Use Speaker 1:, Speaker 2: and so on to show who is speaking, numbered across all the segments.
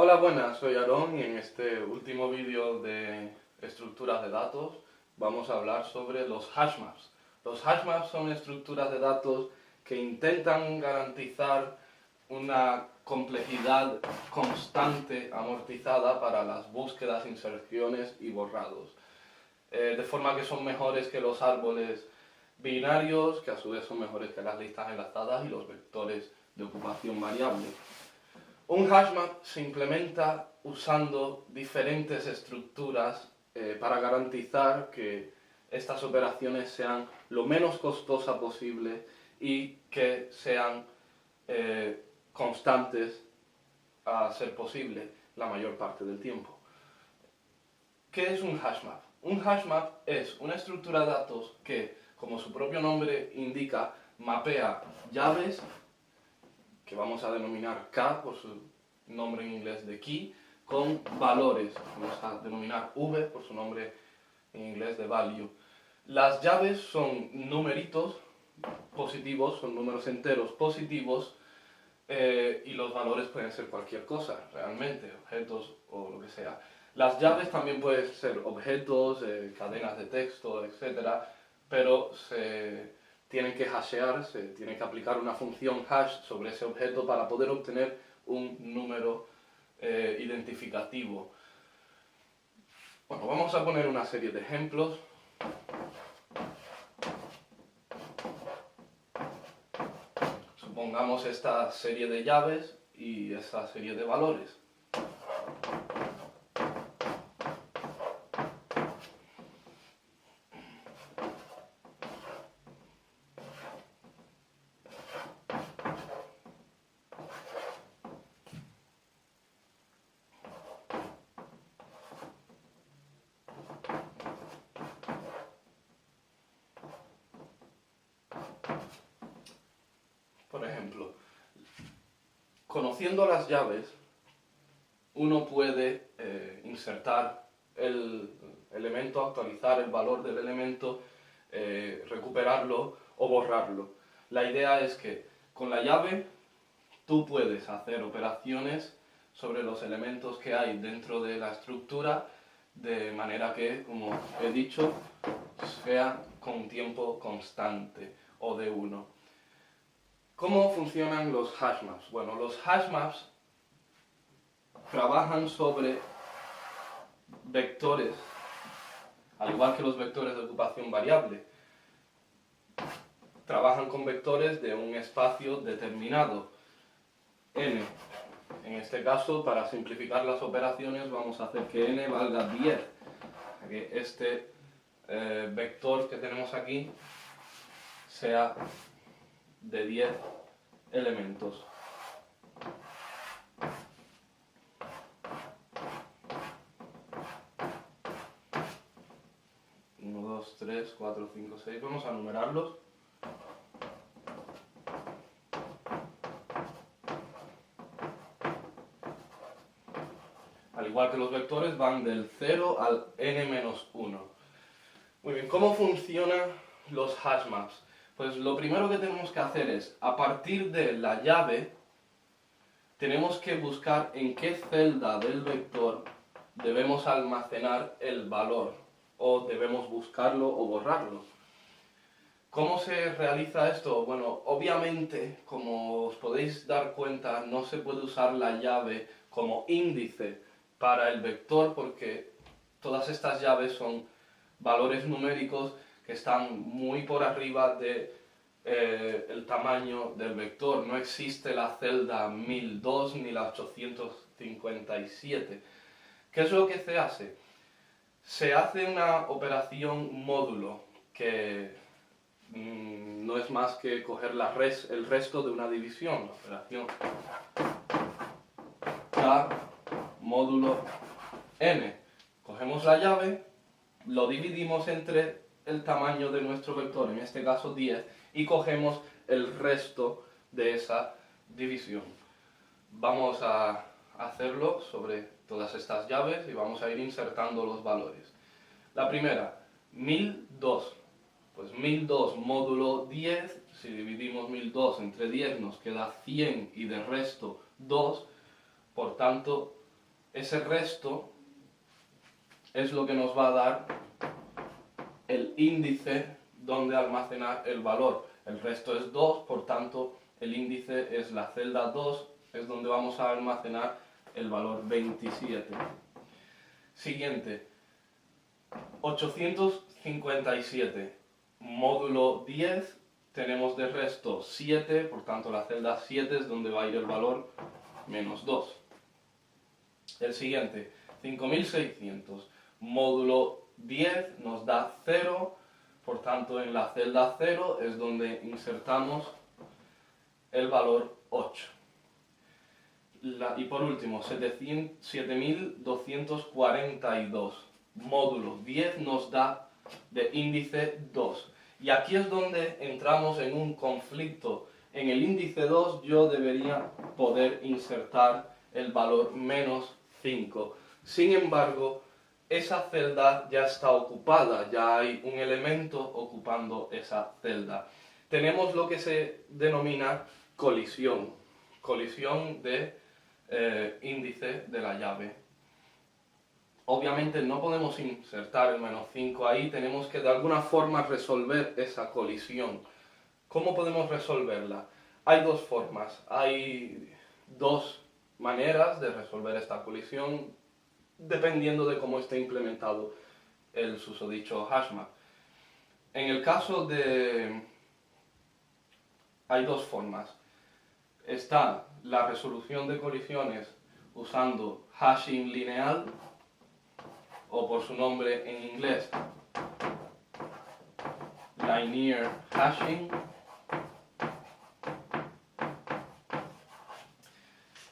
Speaker 1: Hola, buenas, soy Aarón y en este último vídeo de estructuras de datos vamos a hablar sobre los hashmaps. Los hashmaps son estructuras de datos que intentan garantizar una complejidad constante, amortizada para las búsquedas, inserciones y borrados. De forma que son mejores que los árboles binarios, que a su vez son mejores que las listas enlazadas y los vectores de ocupación variable. Un hashmap se implementa usando diferentes estructuras para garantizar que estas operaciones sean lo menos costosas posible y que sean constantes a ser posible la mayor parte del tiempo. ¿Qué es un hashmap? Un hashmap es una estructura de datos que, como su propio nombre indica, mapea llaves, que vamos a denominar K por su nombre en inglés de key, con valores, vamos a denominar V por su nombre en inglés de value. Las llaves son numeritos positivos, son números enteros positivos, y los valores pueden ser cualquier cosa, realmente, objetos o lo que sea. Las llaves también pueden ser objetos, cadenas de texto, etc., pero se tienen que hashear, se tiene que aplicar una función hash sobre ese objeto para poder obtener un número identificativo. Bueno, vamos a poner una serie de ejemplos. Supongamos esta serie de llaves y esta serie de valores. Por ejemplo, conociendo las llaves, uno puede insertar el elemento, actualizar el valor del elemento, recuperarlo o borrarlo. La idea es que con la llave tú puedes hacer operaciones sobre los elementos que hay dentro de la estructura de manera que, como he dicho, sea con tiempo constante o de 1. ¿Cómo funcionan los hashmaps? Bueno, los hashmaps trabajan sobre vectores, al igual que los vectores de ocupación variable. Trabajan con vectores de un espacio determinado, n. En este caso, para simplificar las operaciones, vamos a hacer que n valga 10. Que este vector que tenemos aquí sea de 10 elementos. Uno, 2, 3, 4, 5, 6. Vamos a numerarlos. Al igual que los vectores, van del 0 al n-1. Muy bien, ¿cómo funcionan los hashmaps? Pues lo primero que tenemos que hacer es, a partir de la llave, tenemos que buscar en qué celda del vector debemos almacenar el valor, o debemos buscarlo o borrarlo. ¿Cómo se realiza esto? Bueno, obviamente, como os podéis dar cuenta, no se puede usar la llave como índice para el vector porque todas estas llaves son valores numéricos que están muy por arriba de el tamaño del vector. No existe la celda 1002 ni la 857. ¿Qué es lo que se hace? Se hace una operación módulo que no es más que coger el resto de una división, la operación K módulo n. Cogemos la llave, lo dividimos entre el tamaño de nuestro vector, en este caso 10, y cogemos el resto de esa división. Vamos a hacerlo sobre todas estas llaves y vamos a ir insertando los valores. La primera, 1002. Pues 1002 módulo 10, si dividimos 1002 entre 10 nos queda 100 y de resto 2, por tanto ese resto es lo que nos va a dar el índice donde almacenar el valor. El resto es 2, por tanto el índice es la celda 2, es donde vamos a almacenar el valor 27. Siguiente, 857, módulo 10, tenemos de resto 7, por tanto la celda 7 es donde va a ir el valor menos 2. El siguiente, 5600, módulo 10 nos da 0, por tanto en la celda 0 es donde insertamos el valor 8. Y por último, 7242, módulo 10 nos da de índice 2. Y aquí es donde entramos en un conflicto. En el índice 2 yo debería poder insertar el valor menos 5. Sin embargo, esa celda ya está ocupada, ya hay un elemento ocupando esa celda. Tenemos lo que se denomina colisión de índice de la llave. Obviamente no podemos insertar el menos 5 ahí, tenemos que de alguna forma resolver esa colisión. ¿Cómo podemos resolverla? Hay dos formas, hay dos maneras de resolver esta colisión dependiendo de cómo esté implementado el susodicho hashmap. En el caso de... hay dos formas. Está la resolución de colisiones usando hashing lineal, o por su nombre en inglés, linear hashing,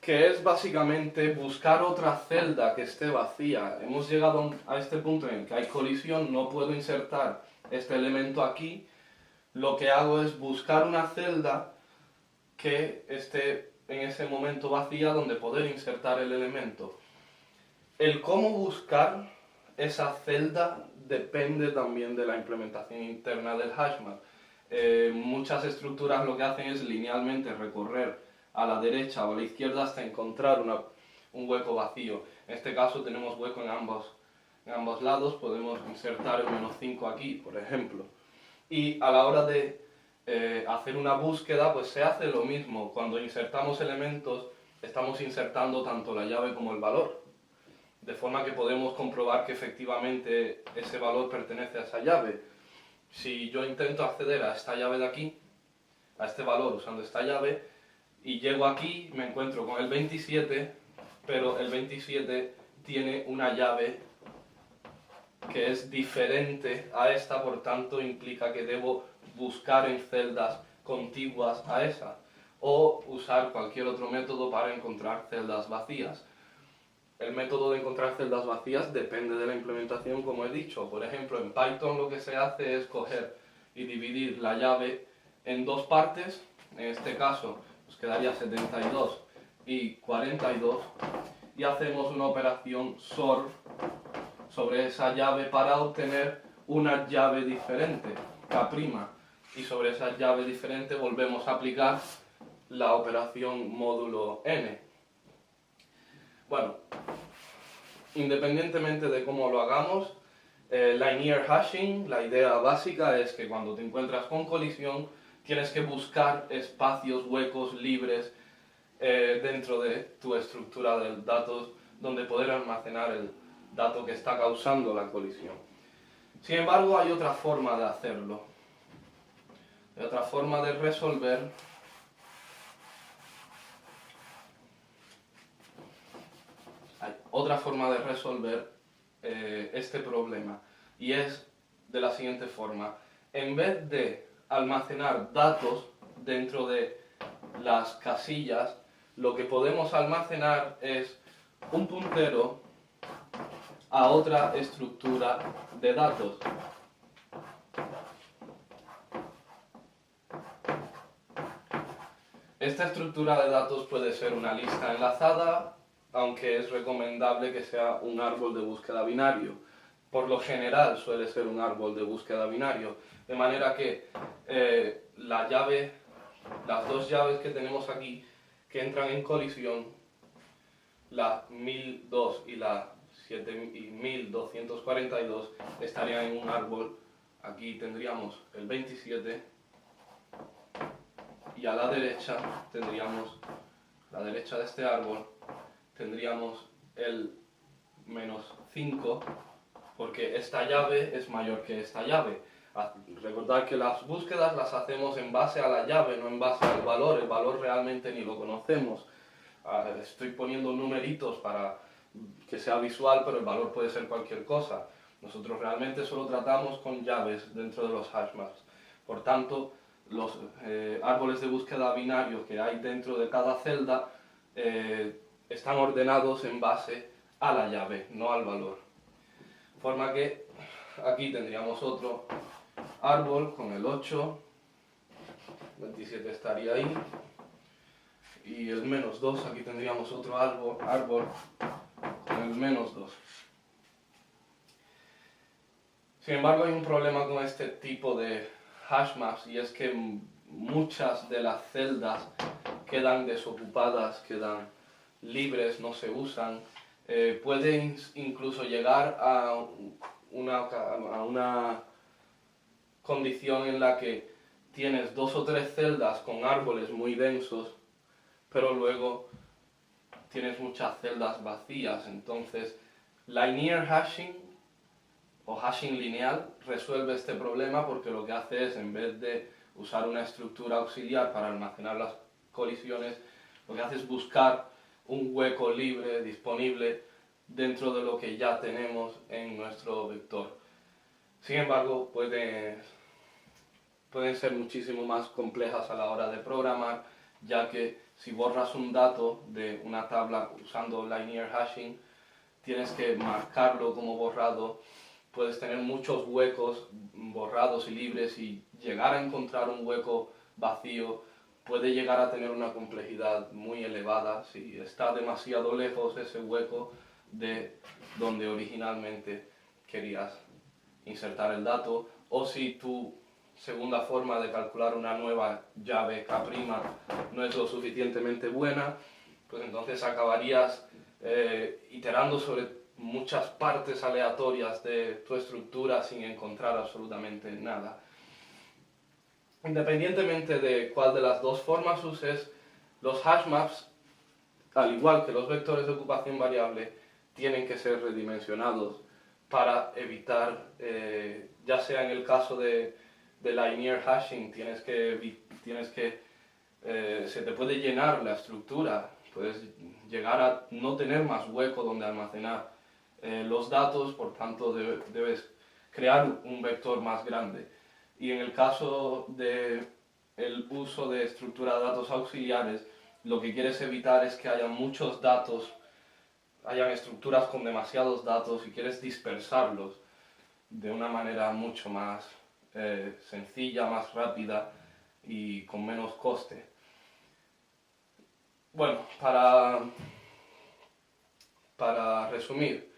Speaker 1: que es básicamente buscar otra celda que esté vacía. Hemos llegado a este punto en el que hay colisión, no puedo insertar este elemento aquí. Lo que hago es buscar una celda que esté en ese momento vacía donde poder insertar el elemento. El cómo buscar esa celda depende también de la implementación interna del hashmap. Muchas estructuras lo que hacen es linealmente recorrer a la derecha o a la izquierda hasta encontrar un hueco vacío. En este caso tenemos hueco en ambos lados, podemos insertar el menos 5 aquí, por ejemplo. Y a la hora de hacer una búsqueda, pues se hace lo mismo. Cuando insertamos elementos, estamos insertando tanto la llave como el valor, de forma que podemos comprobar que efectivamente ese valor pertenece a esa llave. Si yo intento acceder a esta llave de aquí, a este valor usando esta llave, y llego aquí, me encuentro con el 27, pero el 27 tiene una llave que es diferente a esta, por tanto implica que debo buscar en celdas contiguas a esa, o usar cualquier otro método para encontrar celdas vacías. El método de encontrar celdas vacías depende de la implementación, como he dicho. Por ejemplo, en Python lo que se hace es coger y dividir la llave en dos partes. En este caso nos quedaría 72 y 42, y hacemos una operación SOR sobre esa llave para obtener una llave diferente, K', y sobre esa llave diferente volvemos a aplicar la operación módulo n. Bueno, independientemente de cómo lo hagamos, linear hashing, la idea básica es que cuando te encuentras con colisión tienes que buscar espacios, huecos libres dentro de tu estructura de datos donde poder almacenar el dato que está causando la colisión. Sin embargo, hay otra forma de hacerlo. Hay otra forma de resolver este problema, y es de la siguiente forma. En vez de almacenar datos dentro de las casillas, lo que podemos almacenar es un puntero a otra estructura de datos. Esta estructura de datos puede ser una lista enlazada, aunque es recomendable que sea un árbol de búsqueda binario. Por lo general suele ser un árbol de búsqueda binario, de manera que las dos llaves que tenemos aquí que entran en colisión, la 1002 y la 7242 estarían en un árbol. Aquí tendríamos el 27 y a la derecha tendríamos, a la derecha de este árbol, tendríamos el -5, porque esta llave es mayor que esta llave. Recordad que las búsquedas las hacemos en base a la llave, no en base al valor. El valor realmente ni lo conocemos. Estoy poniendo numeritos para que sea visual, pero el valor puede ser cualquier cosa. Nosotros realmente solo tratamos con llaves dentro de los hashmaps. Por tanto, los árboles de búsqueda binarios que hay dentro de cada celda están ordenados en base a la llave, no al valor. De forma que aquí tendríamos otro árbol con el 8, 27 estaría ahí, y el -2, aquí tendríamos otro árbol con el -2. Sin embargo, hay un problema con este tipo de hashmaps, y es que muchas de las celdas quedan desocupadas, quedan libres, no se usan. Pueden incluso llegar a una condición en la que tienes 2 o 3 celdas con árboles muy densos, pero luego tienes muchas celdas vacías. Entonces, linear hashing o hashing lineal resuelve este problema, porque lo que hace es, en vez de usar una estructura auxiliar para almacenar las colisiones, lo que hace es buscar un hueco libre, disponible, dentro de lo que ya tenemos en nuestro vector. Sin embargo, pueden ser muchísimo más complejas a la hora de programar, ya que si borras un dato de una tabla usando linear hashing, tienes que marcarlo como borrado. Puedes tener muchos huecos borrados y libres, y llegar a encontrar un hueco vacío puede llegar a tener una complejidad muy elevada si está demasiado lejos ese hueco de donde originalmente querías insertar el dato, o si tu segunda forma de calcular una nueva llave K' no es lo suficientemente buena, pues entonces acabarías iterando sobre muchas partes aleatorias de tu estructura sin encontrar absolutamente nada. Independientemente de cuál de las dos formas uses, los hashmaps, al igual que los vectores de ocupación variable, tienen que ser redimensionados para evitar, ya sea en el caso de linear hashing, se te puede llenar la estructura, puedes llegar a no tener más hueco donde almacenar los datos, por tanto debes crear un vector más grande. Y en el caso del uso de estructura de datos auxiliares, lo que quieres evitar es que haya muchos datos, hayan estructuras con demasiados datos, y quieres dispersarlos de una manera mucho más sencilla, más rápida y con menos coste. Bueno, para resumir,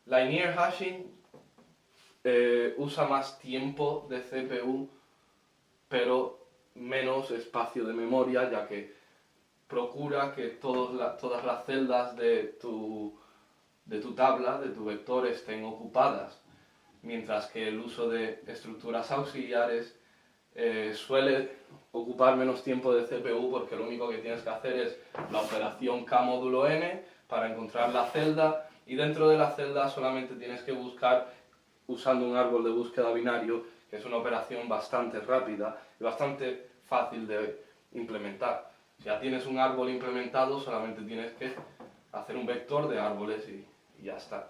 Speaker 1: linear hashing usa más tiempo de CPU, pero menos espacio de memoria, ya que procura que todas las celdas de tu tabla, de tu vector, estén ocupadas, mientras que el uso de estructuras auxiliares suele ocupar menos tiempo de CPU, porque lo único que tienes que hacer es la operación K módulo n para encontrar la celda, y dentro de la celda solamente tienes que buscar usando un árbol de búsqueda binario, que es una operación bastante rápida y bastante fácil de implementar. Si ya tienes un árbol implementado, solamente tienes que hacer un vector de árboles y ya está.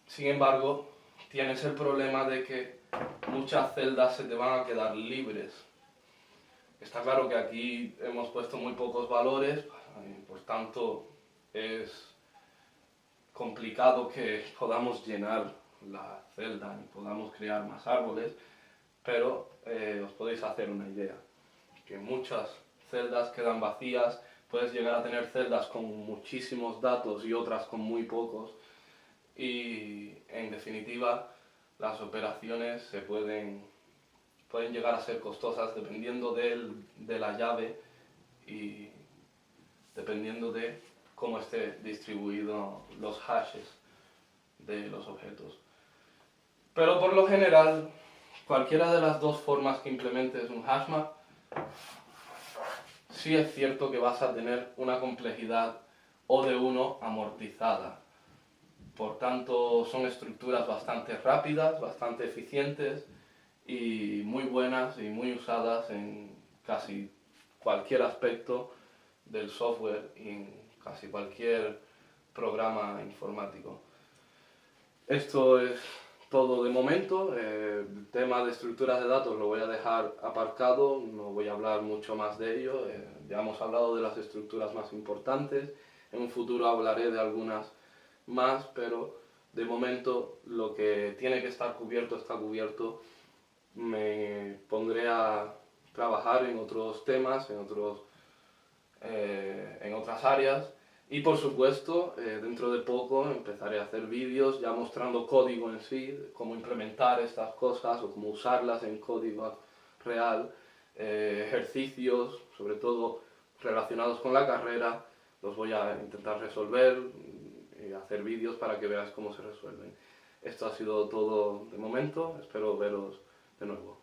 Speaker 1: Sin embargo, tienes el problema de que muchas celdas se te van a quedar libres. Está claro que aquí hemos puesto muy pocos valores, por tanto es complicado que podamos llenar la celda y podamos crear más árboles, pero os podéis hacer una idea, que muchas celdas quedan vacías. Puedes llegar a tener celdas con muchísimos datos y otras con muy pocos, y en definitiva las operaciones pueden llegar a ser costosas dependiendo de la llave y dependiendo de cómo esté distribuido los hashes de los objetos. Pero por lo general, cualquiera de las dos formas que implementes un hashmap, sí es cierto que vas a tener una complejidad O(D)(1) amortizada. Por tanto, son estructuras bastante rápidas, bastante eficientes y muy buenas y muy usadas en casi cualquier aspecto del software y en casi cualquier programa informático. Esto es todo de momento. El tema de estructuras de datos lo voy a dejar aparcado, no voy a hablar mucho más de ello. Ya hemos hablado de las estructuras más importantes, en un futuro hablaré de algunas más, pero de momento lo que tiene que estar cubierto está cubierto. Me pondré a trabajar en otros temas, en otras áreas. Y por supuesto, dentro de poco empezaré a hacer vídeos ya mostrando código en sí, cómo implementar estas cosas o cómo usarlas en código real, ejercicios, sobre todo relacionados con la carrera, los voy a intentar resolver y hacer vídeos para que veas cómo se resuelven. Esto ha sido todo de momento, espero veros de nuevo.